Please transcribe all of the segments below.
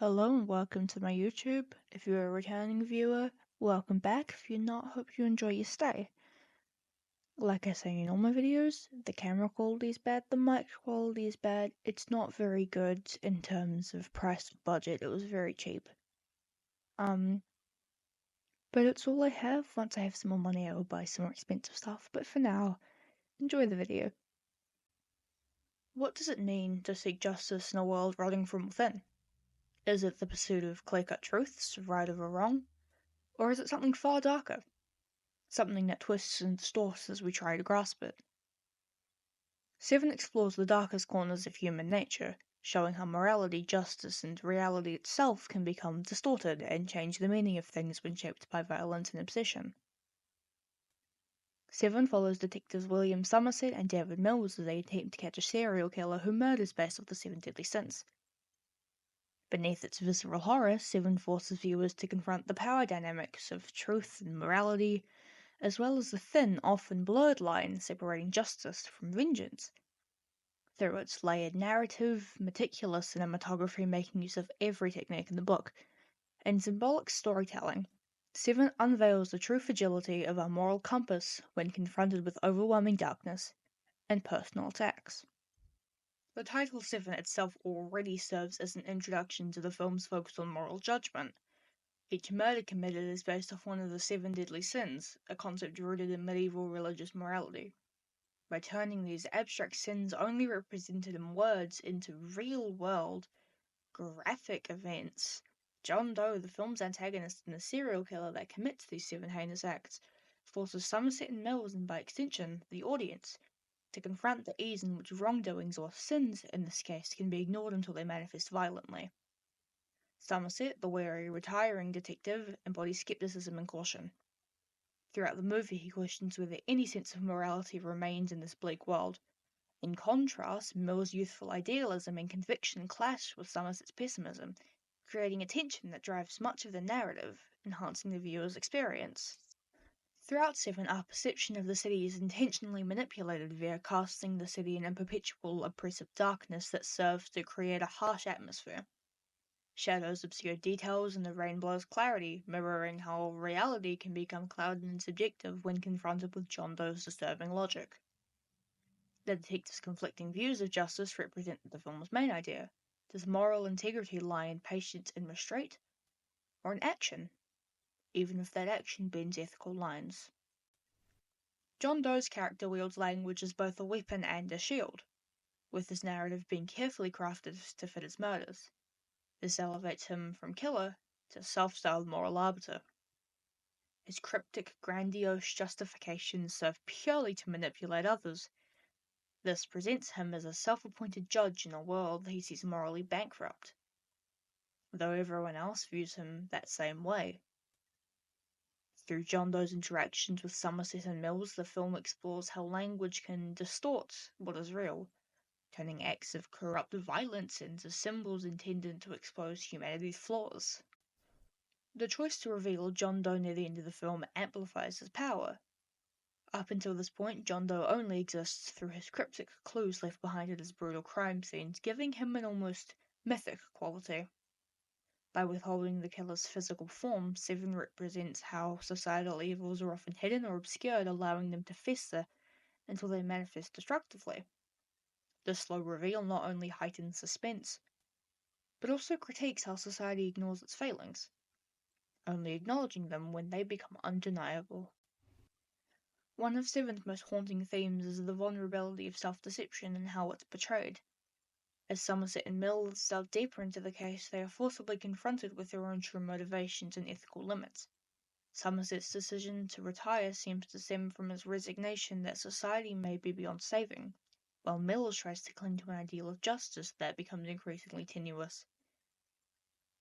Hello and welcome to my YouTube. If you're a returning viewer, welcome back. If you're not, hope you enjoy your stay. Like I say in all my videos, the camera quality is bad, the mic quality is bad. It's not very good in terms of price budget. It was very cheap. But it's all I have. Once I have some more money, I will buy some more expensive stuff. But for now, enjoy the video. What does it mean to seek justice in a world rotting from within? Is it the pursuit of clear-cut truths, right over wrong? Or is it something far darker? Something that twists and distorts as we try to grasp it. Seven explores the darkest corners of human nature, showing how morality, justice, and reality itself can become distorted and change the meaning of things when shaped by violence and obsession. Seven follows detectives William Somerset and David Mills as they attempt to catch a serial killer who murders based off the seven deadly sins. Beneath its visceral horror, Seven forces viewers to confront the power dynamics of truth and morality, as well as the thin, often blurred line separating justice from vengeance. Through its layered narrative, meticulous cinematography making use of every technique in the book, and symbolic storytelling, Seven unveils the true fragility of our moral compass when confronted with overwhelming darkness and personal attacks. The title Seven itself already serves as an introduction to the film's focus on moral judgment. Each murder committed is based off one of the seven deadly sins, a concept rooted in medieval religious morality. By turning these abstract sins only represented in words into real-world, graphic events, John Doe, the film's antagonist and the serial killer that commits these seven heinous acts, forces Somerset and Mills, and by extension, the audience, to confront the ease in which wrongdoings, or sins in this case, can be ignored until they manifest violently. Somerset, the wary, retiring detective, embodies skepticism and caution. Throughout the movie, he questions whether any sense of morality remains in this bleak world. In contrast, Mill's youthful idealism and conviction clash with Somerset's pessimism, creating a tension that drives much of the narrative, enhancing the viewer's experience. Throughout Seven, our perception of the city is intentionally manipulated via casting the city in a perpetual oppressive darkness that serves to create a harsh atmosphere. Shadows obscure details and the rain blows clarity, mirroring how reality can become clouded and subjective when confronted with John Doe's disturbing logic. The detective's conflicting views of justice represent the film's main idea. Does moral integrity lie in patience and restraint, or in action, even if that action bends ethical lines? John Doe's character wields language as both a weapon and a shield, with his narrative being carefully crafted to fit his murders. This elevates him from killer to self-styled moral arbiter. His cryptic, grandiose justifications serve purely to manipulate others. This presents him as a self-appointed judge in a world he sees morally bankrupt, though everyone else views him that same way. Through John Doe's interactions with Somerset and Mills, the film explores how language can distort what is real, turning acts of corrupt violence into symbols intended to expose humanity's flaws. The choice to reveal John Doe near the end of the film amplifies his power. Up until this point, John Doe only exists through his cryptic clues left behind at his brutal crime scenes, giving him an almost mythic quality. By withholding the killer's physical form, Seven represents how societal evils are often hidden or obscured, allowing them to fester until they manifest destructively. This slow reveal not only heightens suspense, but also critiques how society ignores its failings, only acknowledging them when they become undeniable. One of Seven's most haunting themes is the vulnerability of self-deception and how it's portrayed. As Somerset and Mills delve deeper into the case, they are forcibly confronted with their own true motivations and ethical limits. Somerset's decision to retire seems to stem from his resignation that society may be beyond saving, while Mills tries to cling to an ideal of justice that becomes increasingly tenuous.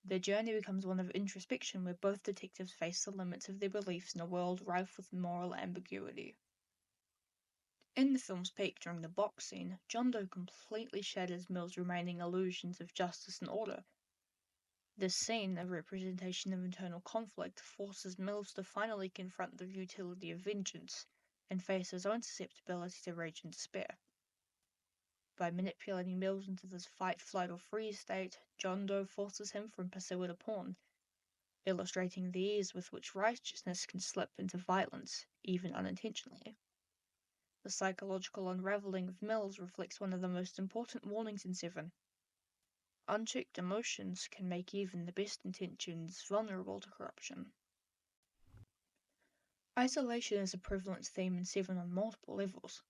Their journey becomes one of introspection where both detectives face the limits of their beliefs in a world rife with moral ambiguity. In the film's peak during the box scene, John Doe completely shatters Mill's remaining illusions of justice and order. This scene, a representation of internal conflict, forces Mills to finally confront the futility of vengeance and face his own susceptibility to rage and despair. By manipulating Mills into this fight, flight, or freeze state, John Doe forces him from pursuer to pawn, illustrating the ease with which righteousness can slip into violence, even unintentionally. The psychological unraveling of Mills reflects one of the most important warnings in Seven. Unchecked emotions can make even the best intentions vulnerable to corruption. Isolation is a prevalent theme in Seven on multiple levels.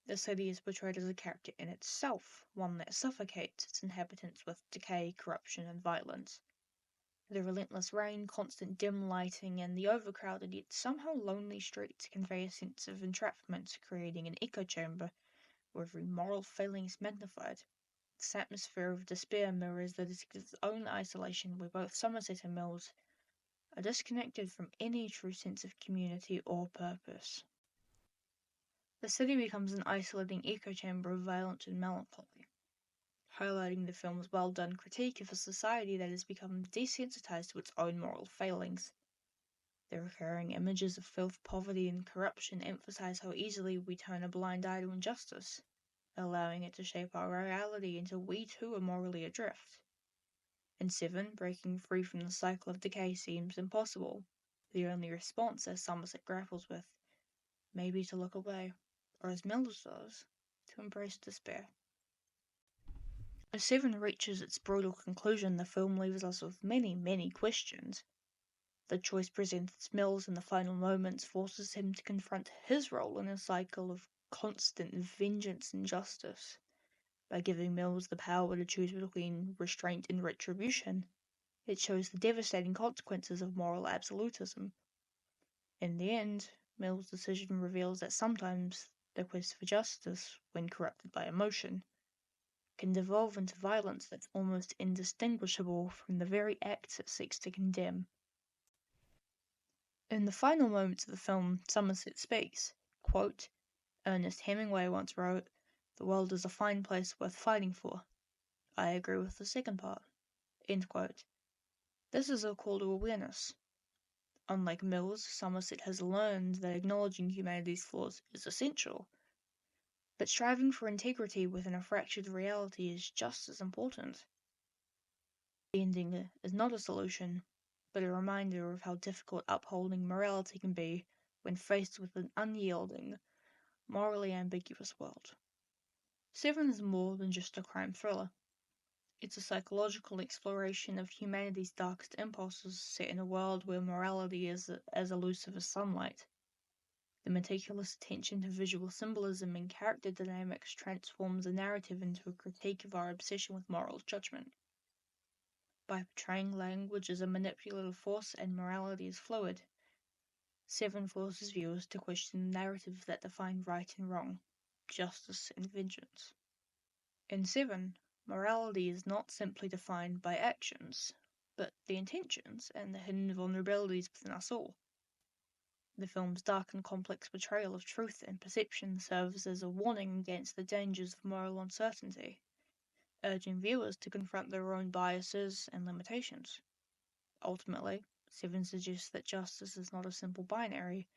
The city is portrayed as a character in itself, one that suffocates its inhabitants with decay, corruption, and violence. The relentless rain, constant dim lighting, and the overcrowded yet somehow lonely streets convey a sense of entrapment, creating an echo chamber where every moral failing is magnified. This atmosphere of despair mirrors the detective's own isolation, where both Somerset and Mills are disconnected from any true sense of community or purpose. The city becomes an isolating echo chamber of violence and melancholy, highlighting the film's well-done critique of a society that has become desensitized to its own moral failings. The recurring images of filth, poverty, and corruption emphasize how easily we turn a blind eye to injustice, allowing it to shape our reality until we too are morally adrift. In Seven, breaking free from the cycle of decay seems impossible. The only response, as Somerset grapples with, may be to look away, or as Mills does, to embrace despair. As Seven reaches its brutal conclusion, the film leaves us with many, many questions. The choice presents Mills in the final moments forces him to confront his role in a cycle of constant vengeance and justice. By giving Mills the power to choose between restraint and retribution, it shows the devastating consequences of moral absolutism. In the end, Mill's decision reveals that sometimes the quest for justice, when corrupted by emotion, can devolve into violence that's almost indistinguishable from the very acts it seeks to condemn. In the final moments of the film, Somerset speaks, quote, Ernest Hemingway once wrote, "The world is a fine place worth fighting for." I agree with the second part. End quote. This is a call to awareness. Unlike Mills, Somerset has learned that acknowledging humanity's flaws is essential, but striving for integrity within a fractured reality is just as important. The ending is not a solution, but a reminder of how difficult upholding morality can be when faced with an unyielding, morally ambiguous world. Seven is more than just a crime thriller. It's a psychological exploration of humanity's darkest impulses set in a world where morality is as elusive as sunlight. The meticulous attention to visual symbolism and character dynamics transforms the narrative into a critique of our obsession with moral judgment. By portraying language as a manipulative force and morality as fluid, Seven forces viewers to question the narratives that define right and wrong, justice and vengeance. In Seven, morality is not simply defined by actions, but the intentions and the hidden vulnerabilities within us all. The film's dark and complex portrayal of truth and perception serves as a warning against the dangers of moral uncertainty, urging viewers to confront their own biases and limitations. Ultimately, Seven suggests that justice is not a simple binary,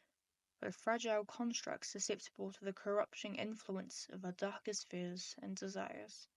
but a fragile construct susceptible to the corrupting influence of our darkest fears and desires.